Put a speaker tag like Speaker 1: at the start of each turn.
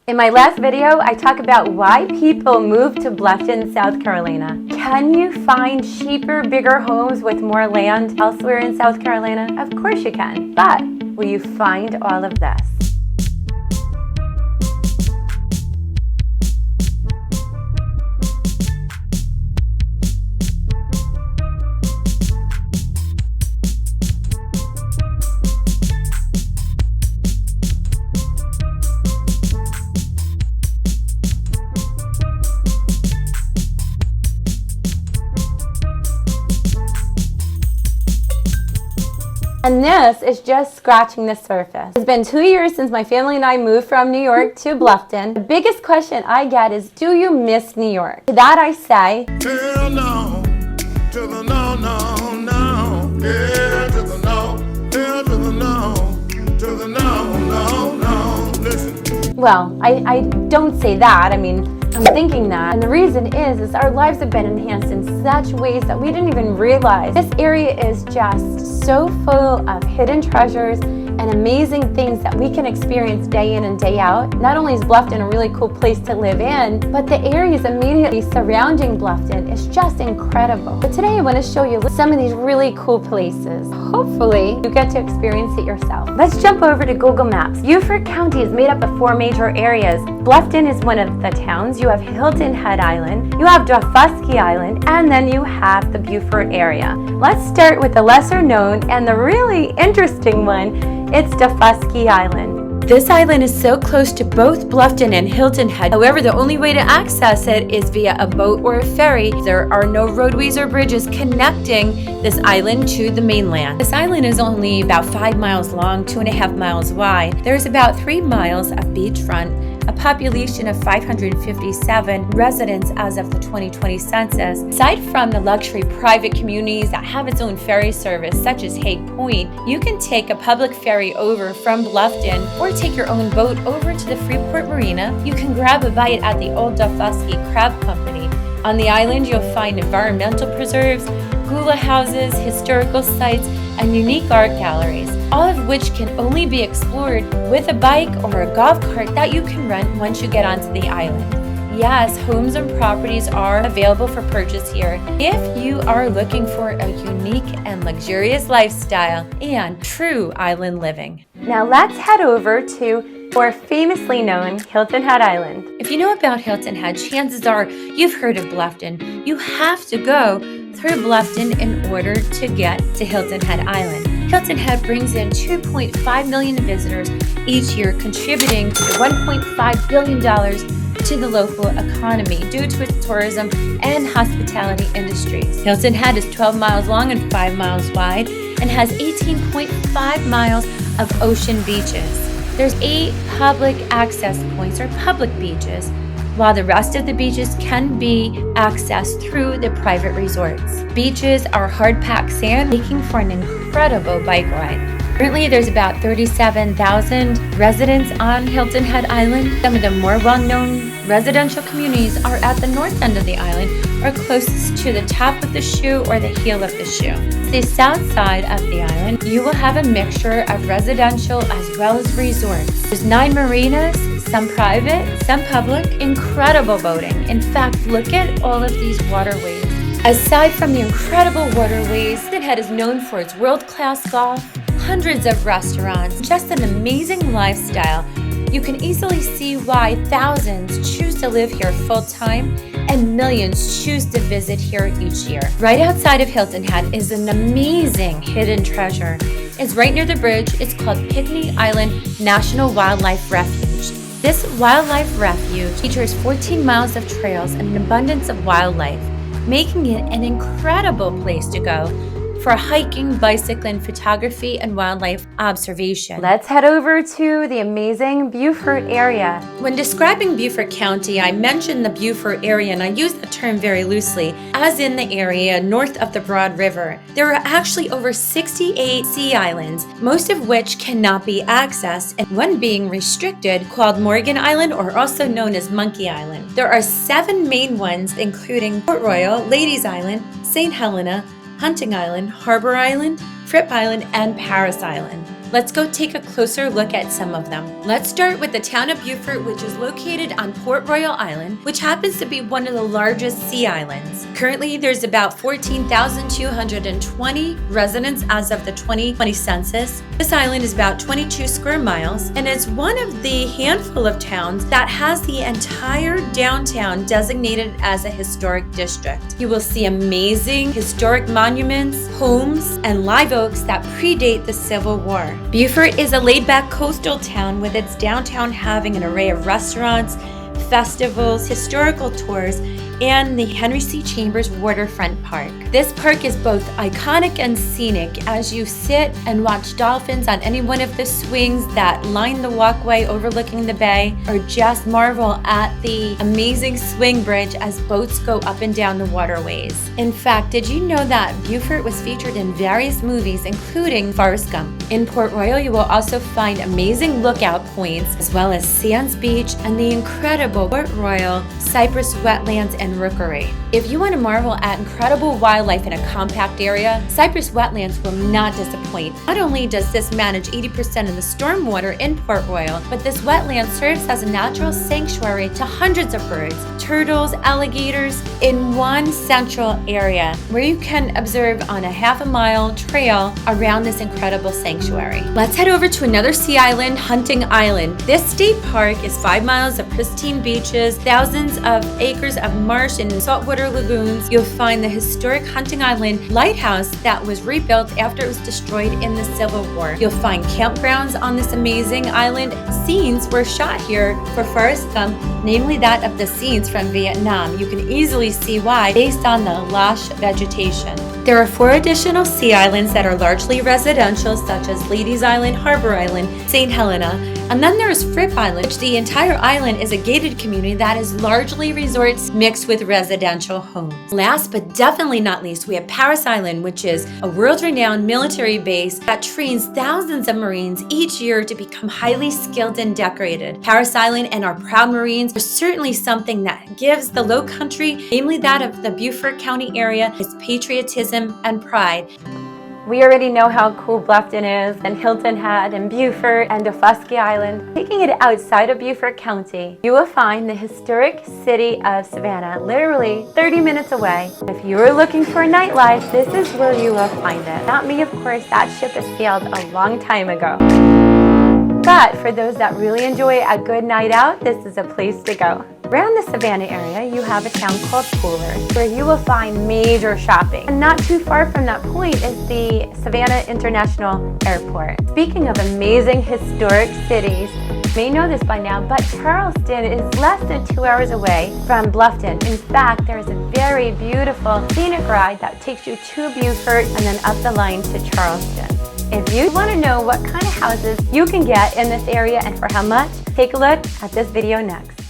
Speaker 1: In my last video, I talk about why people move to Bluffton, South Carolina. Can you find cheaper, bigger homes with more land elsewhere in South Carolina? Of course you can, but will you find all of this? And this is just scratching the surface. It's been 2 years since my family and I moved from New York to Bluffton. The biggest question I get is, do you miss New York? To that I say,
Speaker 2: hell no, to the no, no, no, yeah, to the no, hell to the no, to the no, no, no, listen.
Speaker 1: Well, I don't say that. I mean, I'm thinking that. And the reason is our lives have been enhanced in such ways that we didn't even realize. This area is just so full of hidden treasures and amazing things that we can experience day in and day out. Not only is Bluffton a really cool place to live in, but the areas immediately surrounding Bluffton is just incredible. But today I want to show you some of these really cool places. Hopefully you get to experience it yourself. Let's jump over to Google Maps. Beaufort County is made up of 4 major areas. Bluffton is one of the towns. You have Hilton Head Island, you have Daufuskie Island, and then you have the Beaufort area. Let's start with the lesser known and the really interesting one. It's Daufuskie Island. This island is so close to both Bluffton and Hilton Head. However, the only way to access it is via a boat or a ferry. There are no roadways or bridges connecting this island to the mainland. This island is only about 5 miles long, 2.5 miles wide. There's about 3 miles of beachfront, a population of 557 residents as of the 2020 census. Aside from the luxury private communities that have its own ferry service, such as Hague Point, you can take a public ferry over from Bluffton or take your own boat over to the Freeport Marina. You can grab a bite at the Old Daufuskie Crab Company. On the island, you'll find environmental preserves, hula houses, historical sites, and unique art galleries, all of which can only be explored with a bike or a golf cart that you can rent once you get onto the island. Yes, homes and properties are available for purchase here if you are looking for a unique and luxurious lifestyle and true island living. Now let's head over to more famously known Hilton Head Island. If you know about Hilton Head, chances are you've heard of Bluffton. You have to go through Bluffton in order to get to Hilton Head Island. Hilton Head brings in 2.5 million visitors each year, contributing to the $1.5 billion to the local economy due to its tourism and hospitality industries. Hilton Head is 12 miles long and 5 miles wide and has 18.5 miles of ocean beaches. There's 8 public access points or public beaches, while the rest of the beaches can be accessed through the private resorts. Beaches are hard-packed sand, making for an incredible bike ride. Currently, there's about 37,000 residents on Hilton Head Island. Some of the more well-known residential communities are at the north end of the island or closest to the top of the shoe or the heel of the shoe. The south side of the island, you will have a mixture of residential as well as resorts. There's 9 marinas, some private, some public, incredible boating. In fact, look at all of these waterways. Aside from the incredible waterways, Hilton Head is known for its world-class golf, hundreds of restaurants, just an amazing lifestyle. You can easily see why thousands choose to live here full-time and millions choose to visit here each year. Right outside of Hilton Head is an amazing hidden treasure. It's right near the bridge. It's called Picnic Island National Wildlife Refuge. This wildlife refuge features 14 miles of trails and an abundance of wildlife, making it an incredible place to go for hiking, bicycling, photography, and wildlife observation. Let's head over to the amazing Beaufort area. When describing Beaufort County, I mentioned the Beaufort area, and I use the term very loosely, as in the area north of the Broad River. There are actually over 68 sea islands, most of which cannot be accessed, and one being restricted, called Morgan Island, or also known as Monkey Island. There are 7 main ones, including Port Royal, Ladies Island, St. Helena, Hunting Island, Harbor Island, Fripp Island, and Paris Island. Let's go take a closer look at some of them. Let's start with the town of Beaufort, which is located on Port Royal Island, which happens to be one of the largest sea islands. Currently, there's about 14,220 residents as of the 2020 census. This island is about 22 square miles and is one of the handful of towns that has the entire downtown designated as a historic district. You will see amazing historic monuments, homes, and live oaks that predate the Civil War. Beaufort is a laid-back coastal town with its downtown having an array of restaurants, festivals, historical tours, and the Henry C. Chambers Waterfront Park. This park is both iconic and scenic as you sit and watch dolphins on any one of the swings that line the walkway overlooking the bay, or just marvel at the amazing swing bridge as boats go up and down the waterways. In fact, did you know that Beaufort was featured in various movies, including Forrest Gump? In Port Royal, you will also find amazing lookout points, as well as Sands Beach and the incredible Port Royal cypress wetlands and rookery. If you want to marvel at incredible wildlife in a compact area, Cypress Wetlands will not disappoint. Not only does this manage 80% of the stormwater in Port Royal, but this wetland serves as a natural sanctuary to hundreds of birds, turtles, alligators in one central area where you can observe on a half-a-mile trail around this incredible sanctuary. Let's head over to another sea island, Hunting Island. This state park is 5 miles of pristine beaches, thousands of acres of marsh and saltwater lagoons. You'll find the historic Hunting Island lighthouse that was rebuilt after it was destroyed in the Civil War. You'll find campgrounds on this amazing island. Scenes were shot here for Forrest Gump, namely that of the scenes from Vietnam. You can easily see why based on the lush vegetation. There are 4 additional sea islands that are largely residential, such as Ladies Island, Harbor Island, St. Helena, and then there's Fripp Island, which the entire island is a gated community that is largely resorts mixed with residential homes. Last but definitely not least, we have Parris Island, which is a world-renowned military base that trains thousands of Marines each year to become highly skilled and decorated. Parris Island and our proud Marines are certainly something that gives the Low Country, namely that of the Beaufort County area, its patriotism and pride.
Speaker 3: We already know how cool Bluffton is, and Hilton Head, and Beaufort, and Daufuskie Island. Taking it outside of Beaufort County, you will find the historic city of Savannah, literally 30 minutes away. If you are looking for nightlife, this is where you will find it. Not me, of course, that ship has sailed a long time ago. But for those that really enjoy a good night out, this is a place to go. Around the Savannah area, you have a town called Coolers, where you will find major shopping. And not too far from that point is the Savannah International Airport. Speaking of amazing historic cities, you may know this by now, but Charleston is less than 2 hours away from Bluffton. In fact, there is a very beautiful scenic ride that takes you to Beaufort and then up the line to Charleston. If you want to know what kind of houses you can get in this area and for how much, take a look at this video next.